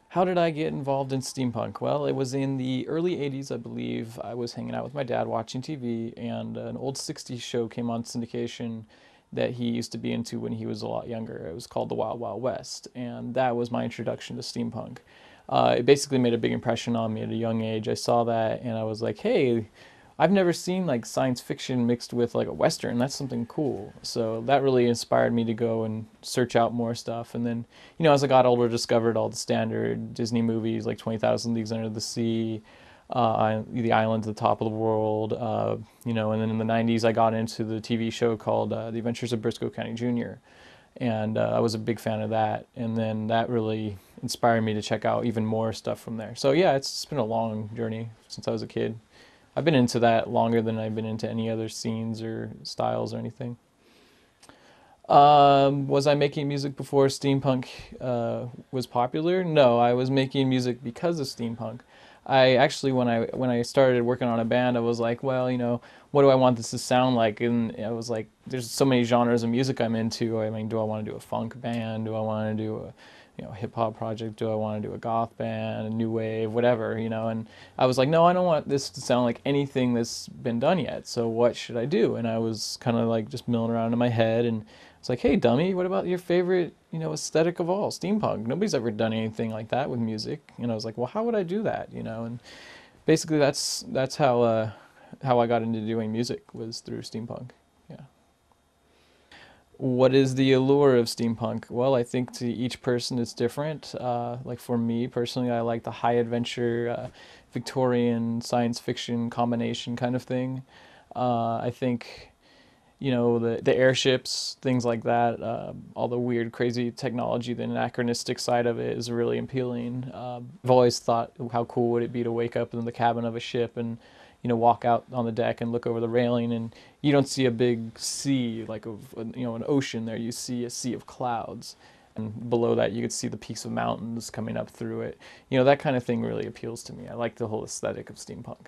How did I get involved in steampunk? Well, it was in the early 80s, I believe. I was hanging out with my dad watching TV, and an old 60s show came on syndication that he used to be into when he was a lot younger. It was called The Wild Wild West, and that was my introduction to steampunk. It basically made a big impression on me at a young age. I saw that, and I was like, hey, I've never seen like science fiction mixed with like a western. That's something cool. So that really inspired me to go and search out more stuff. And then, as I got older, discovered all the standard Disney movies like 20,000 Leagues Under the Sea, The Island at the Top of the World. And then in the 90s, I got into the TV show called The Adventures of Briscoe County Jr. And I was a big fan of that. And then that really inspired me to check out even more stuff from there. So yeah, it's been a long journey since I was a kid. I've been into that longer than I've been into any other scenes or styles or anything. Was I making music before steampunk was popular? No, I was making music because of steampunk. I actually, when I started working on a band, I was like, well, what do I want this to sound like? And I was like, there's so many genres of music I'm into. I mean, do I want to do a funk band? Do I want to do a hip hop project? Do I want to do a goth band, a new wave, whatever, And I was like, no, I don't want this to sound like anything that's been done yet. So what should I do? And I was kind of like just milling around in my head, and it's like, hey, dummy, what about your favorite, aesthetic of all, steampunk? Nobody's ever done anything like that with music. And I was like, well, how would I do that? And basically that's how I got into doing music was through steampunk. Yeah. What is the allure of steampunk? Well, I think to each person it's different. Like for me personally, I like the high adventure, Victorian science fiction combination kind of thing. I think, the airships, things like that, all the weird, crazy technology, the anachronistic side of it is really appealing. I've always thought, how cool would it be to wake up in the cabin of a ship and walk out on the deck and look over the railing, and you don't see a big sea like of an ocean there. You see a sea of clouds, and below that you could see the peaks of mountains coming up through it. That kind of thing really appeals to me. I like the whole aesthetic of steampunk.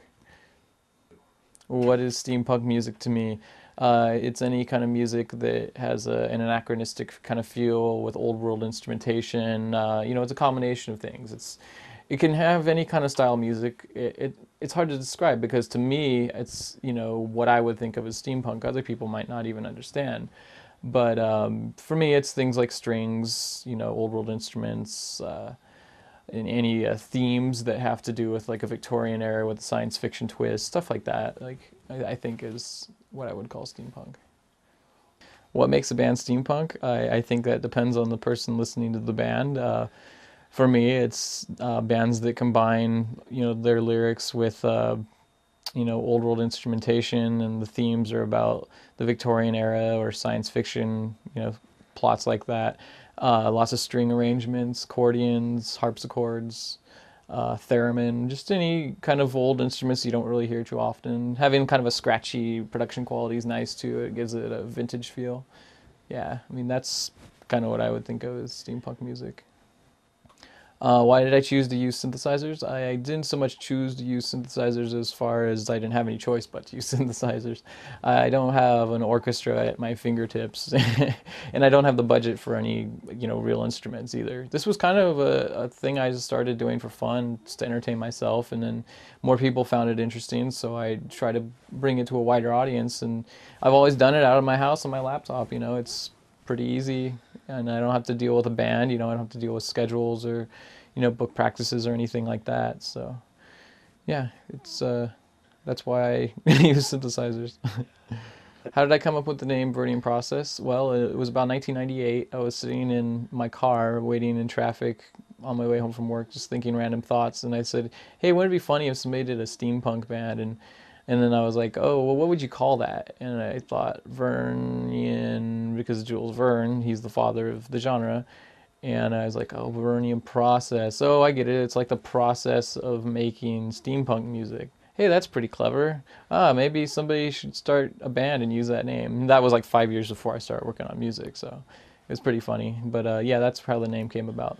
What is steampunk music to me? It's any kind of music that has an anachronistic kind of feel with old world instrumentation. It's a combination of things. It can have any kind of style of music. It's hard to describe because to me, it's what I would think of as steampunk. Other people might not even understand. But for me, it's things like strings, old world instruments, and any themes that have to do with like a Victorian era with a science fiction twist, stuff like that. Like I think is what I would call steampunk. What makes a band steampunk? I think that depends on the person listening to the band. For me, it's bands that combine, their lyrics with, old world instrumentation, and the themes are about the Victorian era or science fiction, plots like that. Lots of string arrangements, accordions, harpsichords, theremin, just any kind of old instruments you don't really hear too often. Having kind of a scratchy production quality is nice too. It gives it a vintage feel. Yeah, I mean, that's kind of what I would think of as steampunk music. Why did I choose to use synthesizers? I didn't so much choose to use synthesizers as far as I didn't have any choice but to use synthesizers. I don't have an orchestra at my fingertips, and I don't have the budget for any, real instruments either. This was kind of a thing I just started doing for fun, just to entertain myself, and then more people found it interesting, so I try to bring it to a wider audience, and I've always done it out of my house on my laptop. It's pretty easy, and I don't have to deal with a band. I don't have to deal with schedules or, book practices or anything like that. So, yeah, it's that's why I use synthesizers. How did I come up with the name Vernian Process? Well, it was about 1998. I was sitting in my car waiting in traffic on my way home from work, just thinking random thoughts, and I said, "Hey, wouldn't it be funny if somebody did a steampunk band?" And then I was like, oh, well, what would you call that? And I thought Vernian, because Jules Verne, he's the father of the genre. And I was like, oh, Vernian Process. Oh, I get it. It's like the process of making steampunk music. Hey, that's pretty clever. Maybe somebody should start a band and use that name. And that was like 5 years before I started working on music, so it was pretty funny. But yeah, that's how the name came about.